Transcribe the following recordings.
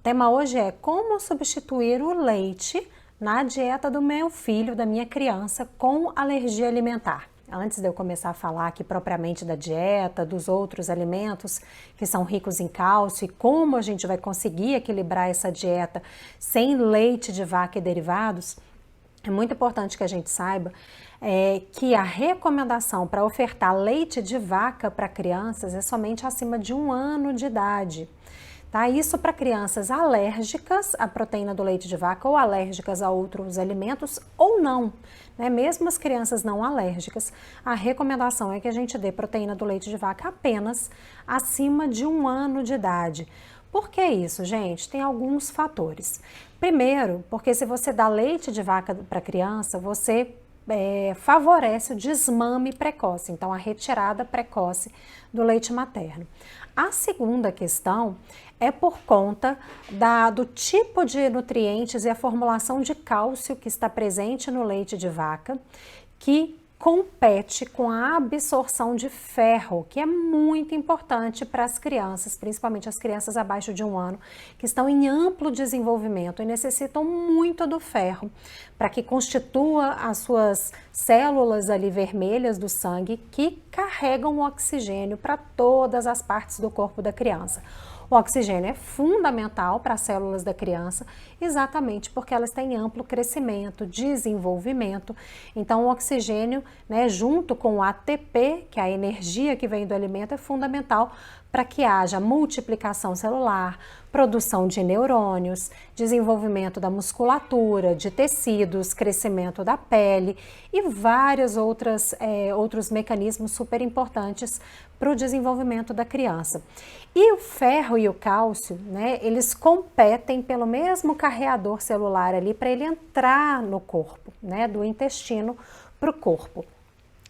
tema hoje é como substituir o leite na dieta do meu filho, da minha criança, com alergia alimentar. Antes de eu começar a falar aqui propriamente da dieta, dos outros alimentos que são ricos em cálcio e como a gente vai conseguir equilibrar essa dieta sem leite de vaca e derivados, é muito importante que a gente saiba que a recomendação para ofertar leite de vaca para crianças é somente acima de 1 ano de idade. Tá? Isso para crianças alérgicas à proteína do leite de vaca ou alérgicas a outros alimentos ou não. Né? Mesmo as crianças não alérgicas, a recomendação é que a gente dê proteína do leite de vaca apenas acima de 1 ano de idade. Por que isso, gente? Tem alguns fatores. Primeiro, porque se você dá leite de vaca para criança, você favorece o desmame precoce, então a retirada precoce do leite materno. A segunda questão é por conta do tipo de nutrientes e a formulação de cálcio que está presente no leite de vaca, que compete com a absorção de ferro, que é muito importante para as crianças, principalmente as crianças abaixo de 1 ano, que estão em amplo desenvolvimento e necessitam muito do ferro para que constitua as suas células ali vermelhas do sangue que carregam o oxigênio para todas as partes do corpo da criança. O oxigênio é fundamental para as células da criança, exatamente porque elas têm amplo crescimento, desenvolvimento. Então, o oxigênio, né, junto com o ATP, que é a energia que vem do alimento, é fundamental para que haja multiplicação celular, produção de neurônios, desenvolvimento da musculatura, de tecidos, crescimento da pele e vários outros mecanismos super importantes para o desenvolvimento da criança. E o ferro e o cálcio, né, eles competem pelo mesmo carreador celular ali para ele entrar no corpo, né, do intestino para o corpo.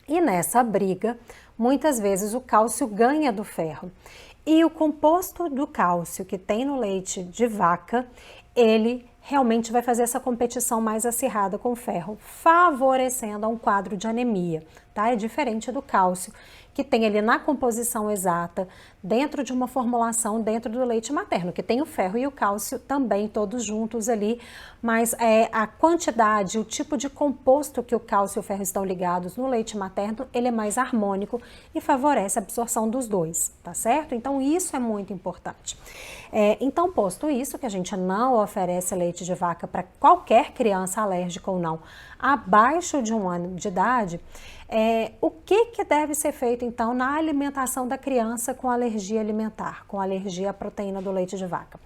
E nessa briga, muitas vezes o cálcio ganha do ferro. E o composto do cálcio que tem no leite de vaca, ele realmente vai fazer essa competição mais acirrada com o ferro, favorecendo a um quadro de anemia, tá? É diferente do cálcio, que tem ali na composição exata, dentro de uma formulação dentro do leite materno, que tem o ferro e o cálcio também todos juntos ali, mas a quantidade, o tipo de composto que o cálcio e o ferro estão ligados no leite materno, ele é mais harmônico e favorece a absorção dos dois, tá certo? Então isso é muito importante. Então, posto isso, que a gente não oferece leite de vaca para qualquer criança alérgica ou não, abaixo de 1 ano de idade, o que deve ser feito então na alimentação da criança com alergia alimentar, com alergia à proteína do leite de vaca?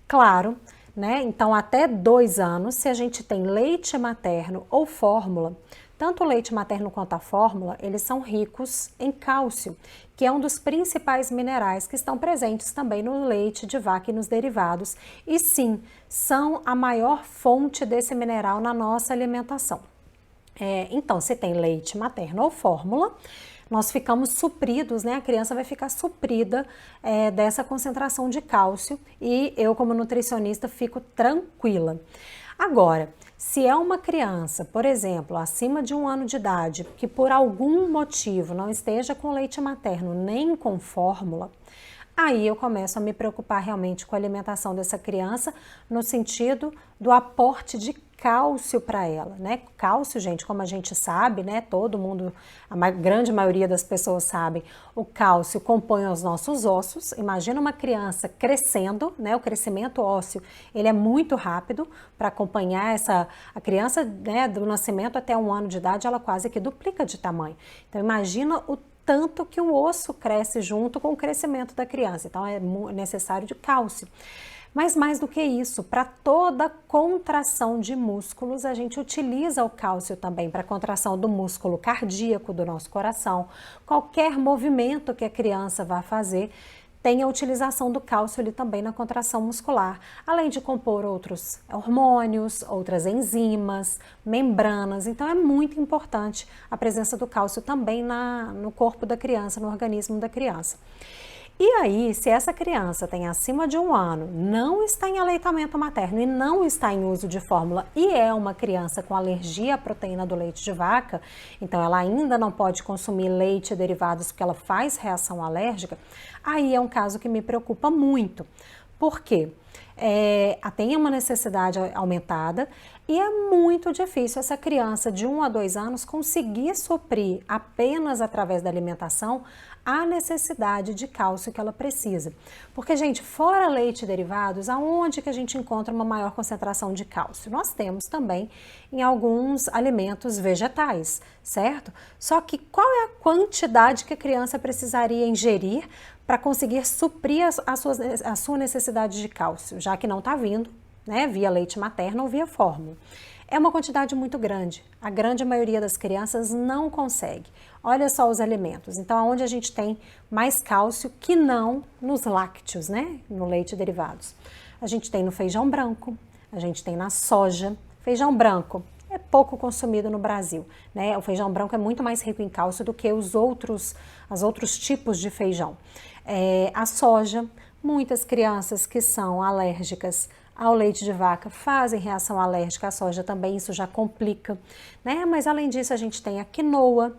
Claro, né? Então até 2 anos, se a gente tem leite materno ou fórmula, tanto o leite materno quanto a fórmula, eles são ricos em cálcio, que é um dos principais minerais que estão presentes também no leite de vaca e nos derivados, e sim, são a maior fonte desse mineral na nossa alimentação. Então, se tem leite materno ou fórmula, nós ficamos supridos, né? A criança vai ficar suprida dessa concentração de cálcio e eu, como nutricionista, fico tranquila. Agora, se é uma criança, por exemplo, acima de 1 ano de idade, que por algum motivo não esteja com leite materno nem com fórmula, aí eu começo a me preocupar realmente com a alimentação dessa criança no sentido do aporte de cálcio para ela, né? Cálcio, gente, como a gente sabe, né? Todo mundo, a grande maioria das pessoas sabem, o cálcio compõe os nossos ossos. Imagina uma criança crescendo, né? O crescimento ósseo, ele é muito rápido para acompanhar a criança, né? Do nascimento até 1 ano de idade, ela quase que duplica de tamanho. Então, imagina o tanto que o osso cresce junto com o crescimento da criança. Então, é necessário de cálcio. Mas mais do que isso, para toda contração de músculos, a gente utiliza o cálcio também para contração do músculo cardíaco do nosso coração. Qualquer movimento que a criança vá fazer, tem a utilização do cálcio ali também na contração muscular, além de compor outros hormônios, outras enzimas, membranas. Então é muito importante a presença do cálcio também no corpo da criança, no organismo da criança. E aí, se essa criança tem acima de 1 ano, não está em aleitamento materno e não está em uso de fórmula e é uma criança com alergia à proteína do leite de vaca, então ela ainda não pode consumir leite e derivados porque ela faz reação alérgica, aí é um caso que me preocupa muito. Por quê? tem uma necessidade aumentada e é muito difícil essa criança de 1 a 2 anos conseguir suprir apenas através da alimentação a necessidade de cálcio que ela precisa. Porque, gente, fora leite e derivados, aonde que a gente encontra uma maior concentração de cálcio? Nós temos também em alguns alimentos vegetais, certo? Só que qual é a quantidade que a criança precisaria ingerir para conseguir suprir a sua necessidade de cálcio, já que não está vindo, né, via leite materno ou via fórmula? É uma quantidade muito grande. A grande maioria das crianças não consegue. Olha só os alimentos. Então, onde a gente tem mais cálcio que não nos lácteos, né? No leite e derivados. A gente tem no feijão branco, a gente tem na soja. Feijão branco é pouco consumido no Brasil, né? O feijão branco é muito mais rico em cálcio do que os outros tipos de feijão. A soja, muitas crianças que são alérgicas ao leite de vaca fazem reação alérgica à soja também, isso já complica, né? Mas além disso a gente tem a quinoa,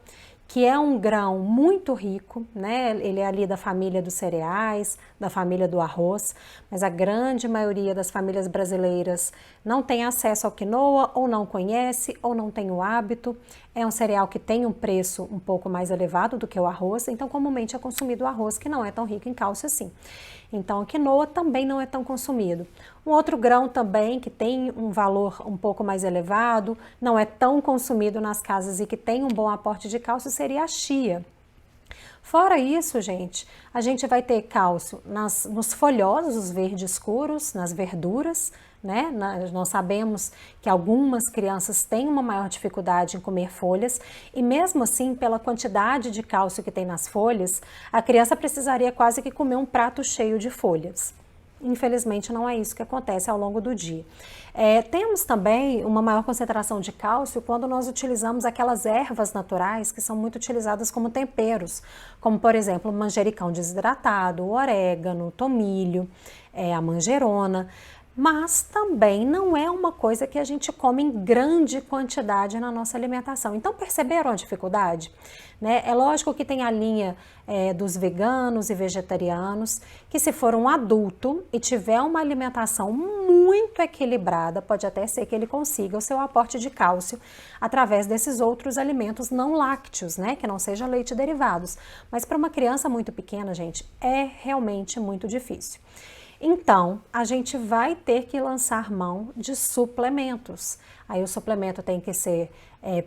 que é um grão muito rico, né? Ele é ali da família dos cereais, da família do arroz, mas a grande maioria das famílias brasileiras não tem acesso ao quinoa, ou não conhece, ou não tem o hábito. É um cereal que tem um preço um pouco mais elevado do que o arroz, então comumente é consumido o arroz, que não é tão rico em cálcio assim. Então a quinoa também não é tão consumido. Um outro grão também que tem um valor um pouco mais elevado, não é tão consumido nas casas e que tem um bom aporte de cálcio seria a chia. Fora isso, gente, a gente vai ter cálcio nos folhosos, os verdes escuros, nas verduras, né? Nós sabemos que algumas crianças têm uma maior dificuldade em comer folhas e mesmo assim, pela quantidade de cálcio que tem nas folhas, a criança precisaria quase que comer um prato cheio de folhas. Infelizmente não é isso que acontece ao longo do dia. Temos também uma maior concentração de cálcio quando nós utilizamos aquelas ervas naturais que são muito utilizadas como temperos, como por exemplo o manjericão desidratado, o orégano, o tomilho, a manjerona. Mas também não é uma coisa que a gente come em grande quantidade na nossa alimentação. Então perceberam a dificuldade? Né? É lógico que tem a linha dos veganos e vegetarianos, que se for um adulto e tiver uma alimentação muito equilibrada, pode até ser que ele consiga o seu aporte de cálcio através desses outros alimentos não lácteos, né? Que não seja leite e derivados. Mas para uma criança muito pequena, gente, é realmente muito difícil. Então, a gente vai ter que lançar mão de suplementos. Aí o suplemento tem que ser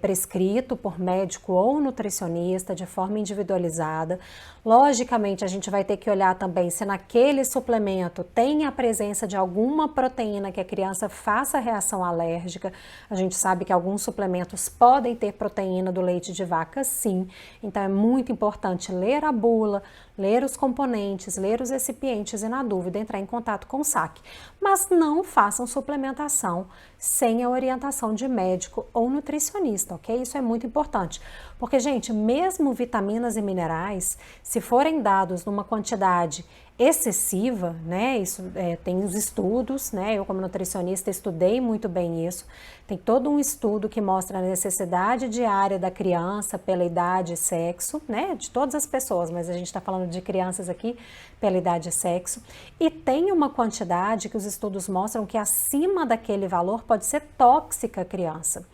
prescrito por médico ou nutricionista de forma individualizada. Logicamente, a gente vai ter que olhar também se naquele suplemento tem a presença de alguma proteína que a criança faça reação alérgica. A gente sabe que alguns suplementos podem ter proteína do leite de vaca, sim. Então, é muito importante ler a bula, ler os componentes, ler os recipientes e, na dúvida, entrar em contato com o SAC. Mas não façam suplementação sem a orientação de médico ou nutricionista, ok? Isso é muito importante, porque, gente, mesmo vitaminas e minerais, se forem dados numa quantidade excessiva, né, isso tem os estudos, né, eu como nutricionista estudei muito bem isso, tem todo um estudo que mostra a necessidade diária da criança pela idade e sexo, né, de todas as pessoas, mas a gente está falando de crianças aqui pela idade e sexo, e tem uma quantidade que os estudos mostram que acima daquele valor pode ser tóxica à criança.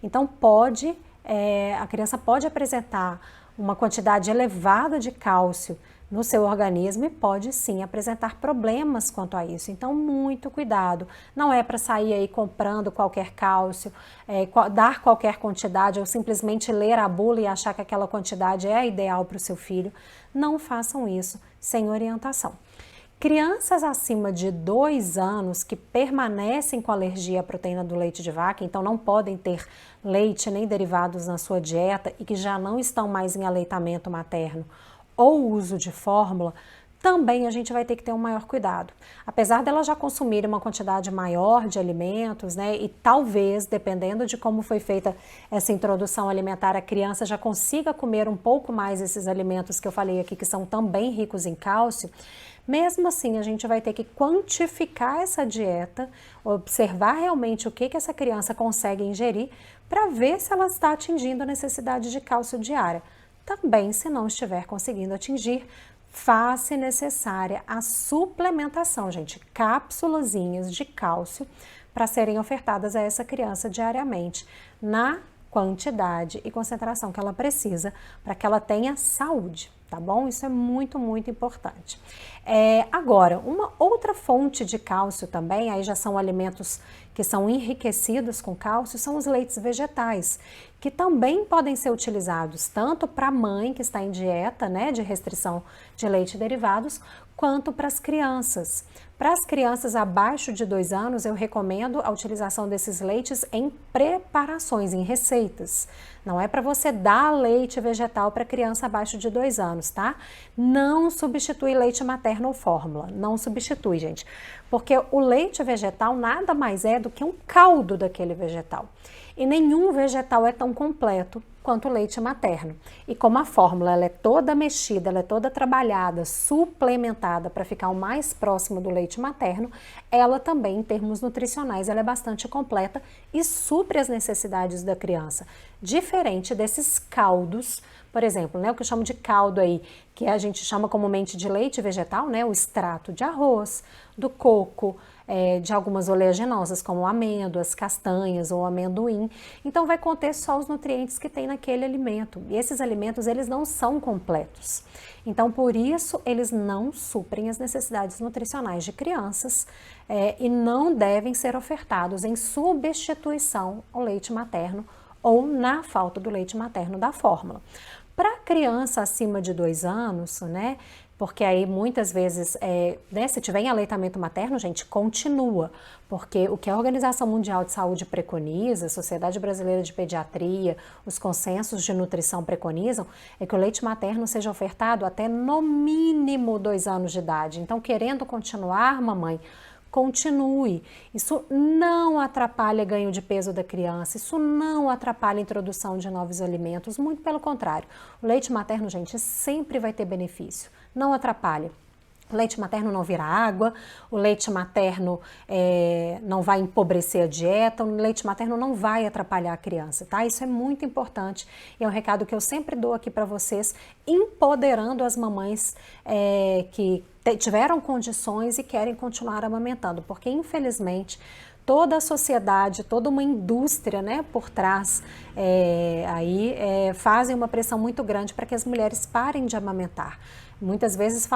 Então a criança pode apresentar uma quantidade elevada de cálcio no seu organismo e pode sim apresentar problemas quanto a isso. Então, muito cuidado. Não é para sair aí comprando qualquer cálcio, dar qualquer quantidade ou simplesmente ler a bula e achar que aquela quantidade é a ideal para o seu filho. Não façam isso sem orientação. Crianças acima de 2 anos que permanecem com alergia à proteína do leite de vaca, então não podem ter leite nem derivados na sua dieta e que já não estão mais em aleitamento materno ou uso de fórmula, também a gente vai ter que ter um maior cuidado. Apesar dela já consumir uma quantidade maior de alimentos, né, e talvez, dependendo de como foi feita essa introdução alimentar, a criança já consiga comer um pouco mais esses alimentos que eu falei aqui, que são também ricos em cálcio, mesmo assim a gente vai ter que quantificar essa dieta, observar realmente o que essa criança consegue ingerir para ver se ela está atingindo a necessidade de cálcio diária. Também, se não estiver conseguindo atingir, faz-se necessária a suplementação, gente, cápsulazinhas de cálcio para serem ofertadas a essa criança diariamente, na quantidade e concentração que ela precisa para que ela tenha saúde, tá bom? Isso é muito, muito importante. Agora, uma outra fonte de cálcio também, aí já são alimentos que são enriquecidos com cálcio, são os leites vegetais, que também podem ser utilizados tanto para a mãe que está em dieta, né, de restrição de leite e derivados, quanto para as crianças. Para as crianças abaixo de 2 anos, eu recomendo a utilização desses leites em preparações, em receitas. Não é para você dar leite vegetal para criança abaixo de 2 anos, tá? Não substitui leite materno ou fórmula, não substitui, gente. Porque o leite vegetal nada mais é do que um caldo daquele vegetal. E nenhum vegetal é tão completo quanto o leite materno. E como a fórmula ela é toda mexida, ela é toda trabalhada, suplementada para ficar o mais próximo do leite materno, ela também, em termos nutricionais, ela é bastante completa e supre as necessidades da criança. Diferente desses caldos, por exemplo, né, o que eu chamo de caldo aí, que a gente chama comumente de leite vegetal, né, o extrato de arroz, do coco, de algumas oleaginosas como amêndoas, castanhas ou amendoim. Então vai conter só os nutrientes que tem naquele alimento. E esses alimentos eles não são completos. Então por isso eles não suprem as necessidades nutricionais de crianças e não devem ser ofertados em substituição ao leite materno ou na falta do leite materno da fórmula. Para criança acima de 2 anos, né? Porque aí muitas vezes, né, se tiver em aleitamento materno, gente, continua. Porque o que a Organização Mundial de Saúde preconiza, a Sociedade Brasileira de Pediatria, os consensos de nutrição preconizam, é que o leite materno seja ofertado até no mínimo 2 anos de idade. Então, querendo continuar, mamãe, continue. Isso não atrapalha ganho de peso da criança, isso não atrapalha a introdução de novos alimentos, muito pelo contrário. O leite materno, gente, sempre vai ter benefício, não atrapalha. O leite materno não vira água, o leite materno não vai empobrecer a dieta, o leite materno não vai atrapalhar a criança, tá? Isso é muito importante e é um recado que eu sempre dou aqui para vocês, empoderando as mamães que tiveram condições e querem continuar amamentando, porque infelizmente toda a sociedade, toda uma indústria, né, por trás fazem uma pressão muito grande para que as mulheres parem de amamentar. Muitas vezes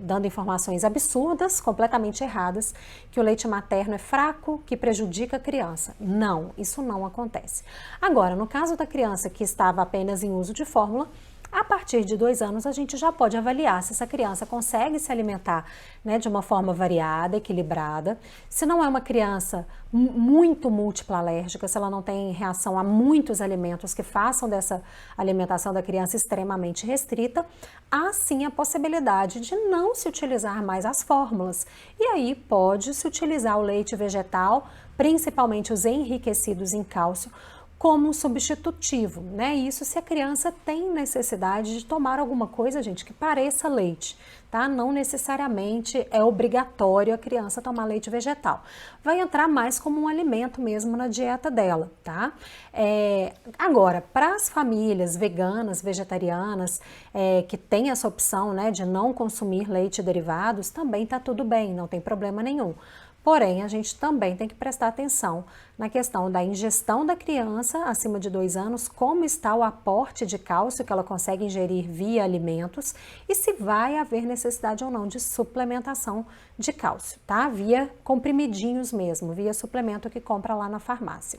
dando informações absurdas, completamente erradas, que o leite materno é fraco, que prejudica a criança. Não, isso não acontece. Agora, no caso da criança que estava apenas em uso de fórmula, a partir de 2 anos, a gente já pode avaliar se essa criança consegue se alimentar, né, de uma forma variada, equilibrada. Se não é uma criança muito múltipla alérgica, se ela não tem reação a muitos alimentos que façam dessa alimentação da criança extremamente restrita, há sim a possibilidade de não se utilizar mais as fórmulas. E aí pode-se utilizar o leite vegetal, principalmente os enriquecidos em cálcio, como um substitutivo, né? Isso se a criança tem necessidade de tomar alguma coisa, gente, que pareça leite, tá? Não necessariamente é obrigatório a criança tomar leite vegetal. Vai entrar mais como um alimento mesmo na dieta dela, tá? Agora, para as famílias veganas, vegetarianas, que têm essa opção, né, de não consumir leite e derivados, também tá tudo bem, não tem problema nenhum. Porém, a gente também tem que prestar atenção na questão da ingestão da criança acima de 2 anos, como está o aporte de cálcio que ela consegue ingerir via alimentos e se vai haver necessidade ou não de suplementação de cálcio, tá? Via comprimidinhos mesmo, via suplemento que compra lá na farmácia.